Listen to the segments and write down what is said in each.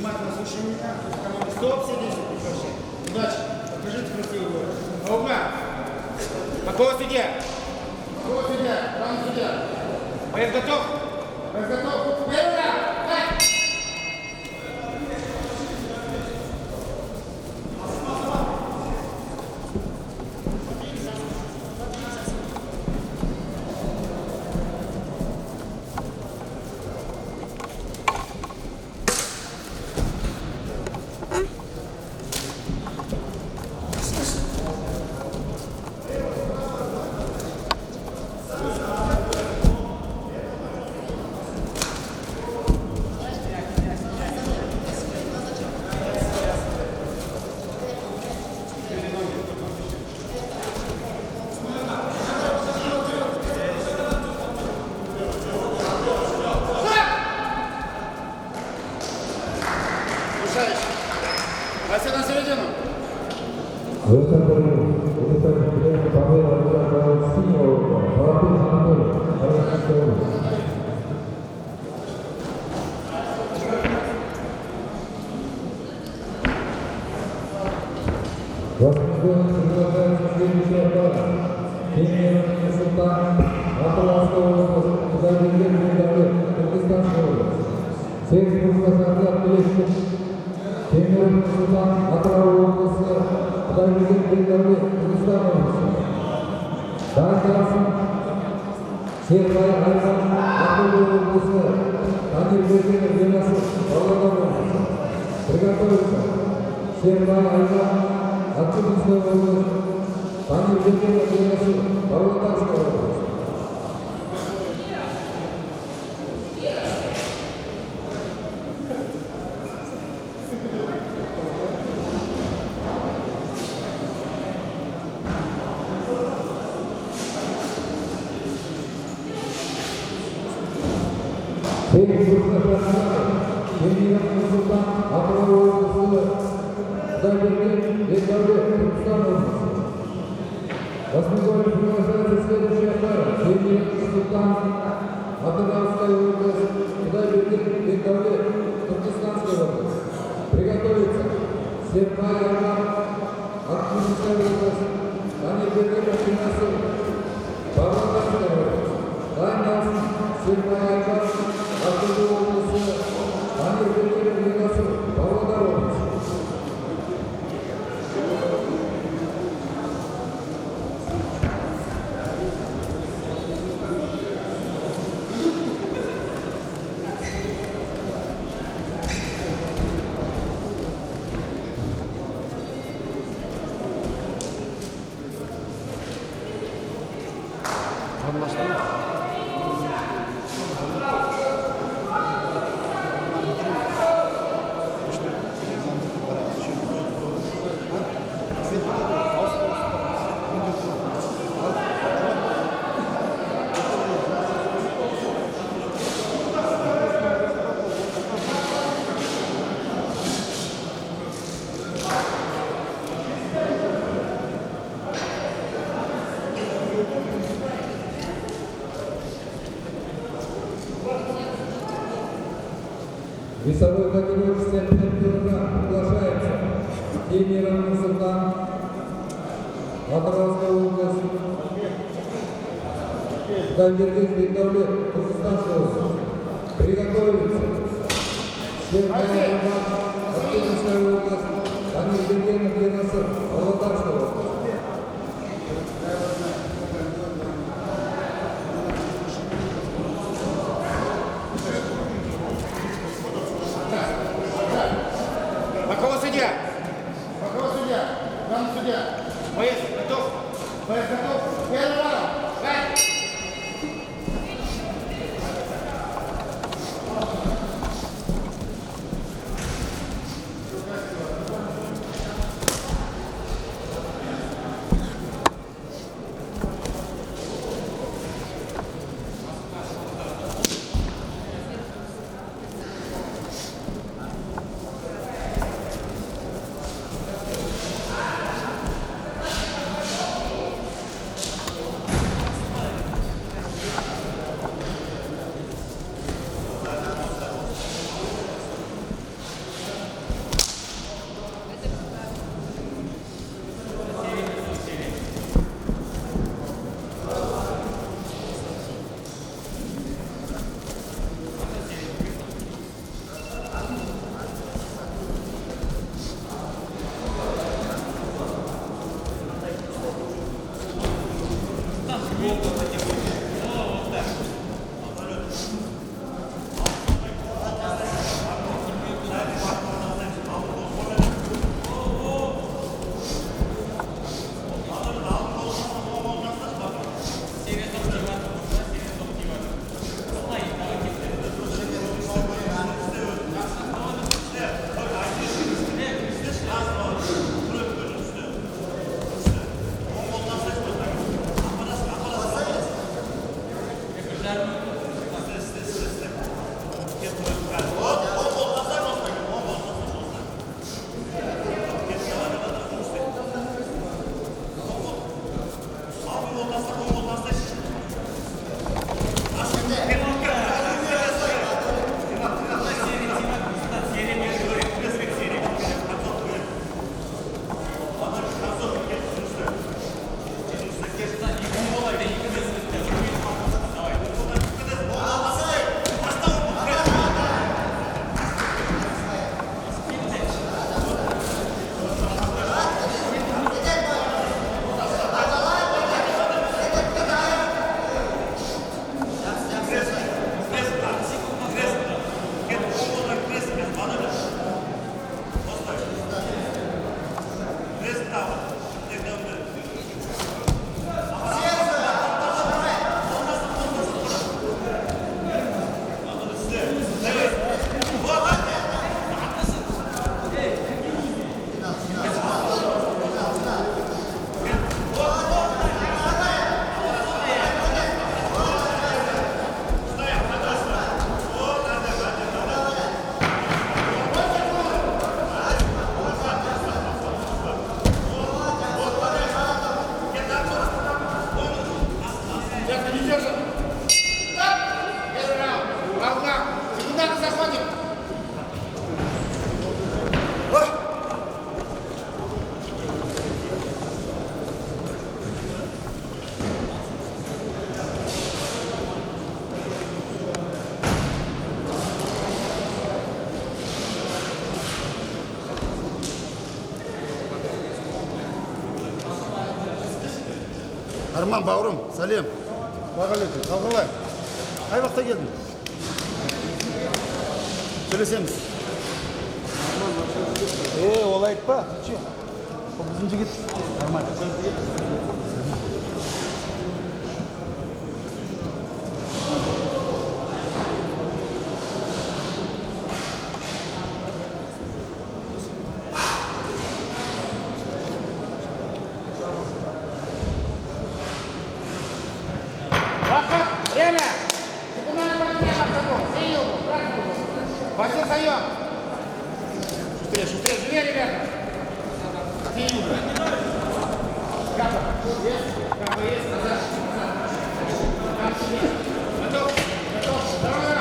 внимательно слушай меня. Стоп, все действия прекращай. Удачи. Покажите красивый город. Ауга. Какого судья? Какого судья? Главный судья. Боец готов? Боец готов. Первый раунд. Вася на середину. В этом бою удостоверение победы от синего Балатон Анатолий, Балатонская область. Возбужденность предлагается следующая пара. Кемер Султан, Аталасская область, Кудайберген Медали, Кыргызстанская область. Секс Курсасарда Плещик, Кемер Султан, Атырау областы, Кудайберген Медали, Кыргызстан области. Дайдарсын, Сербай Айзан, Акылы областы, Танирберген Денасы, Павлодар области. Приготовиться. Сербай Айзан, Активистская область, Танирберген Денасы, Павлодарская область. Секс Курсасарда, Кемер Султан, Атырау областы, Кудайберген Медали, Кыргызстан области. Возбужденность приглашается следующая пара. Кемер Султан, Атырауская область, Кудайберген Медали, Кыргызстанская область. Приготовиться. Сербай Айзан, Активистская область, Танирберген Денасы, Павлодарская область. Дайдарсын, Сербай Айзан, Акылы областы, Танирберген Денасы, Павлодар области. Весовой категории 75 кг приглашается Кемер Султан, Атырауская область, Кудайберген Медали, Кыргызстанская область. Приготовиться. Сербай Айзан, Активистская область, Танирберген Денасы, Павлодарская область. Какого судья? Какого судья? Главный судья. Боец готов? Боец готов? Первый раунд. Пять. Арман бауырым, сәлем. Бағалетің, қалғалай. Қай вақта келдің? Сөйлесеміз. Олай айтпа. Че? Ол біздің жігіт. Нормально. Время! Василий Сайон! Шустрее, шустрее, живее, ребята! Капа, есть, назад, Готов, готов, давай,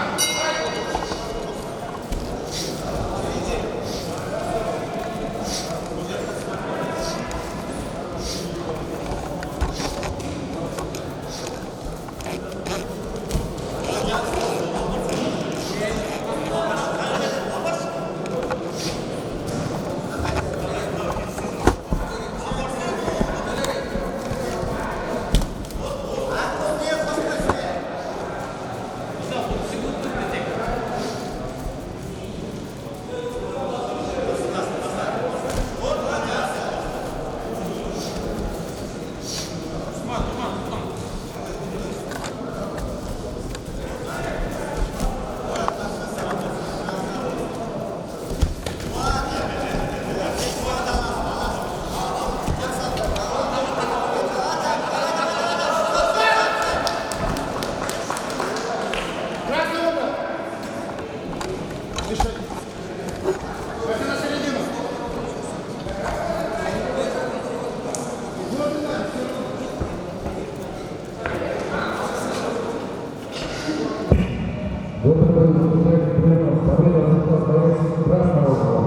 В этом бою заключается примерно победа за боец красного угла.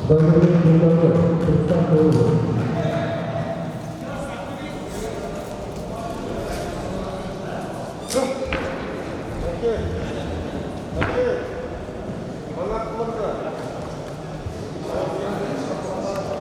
Даже время не удалось. Представьте уже.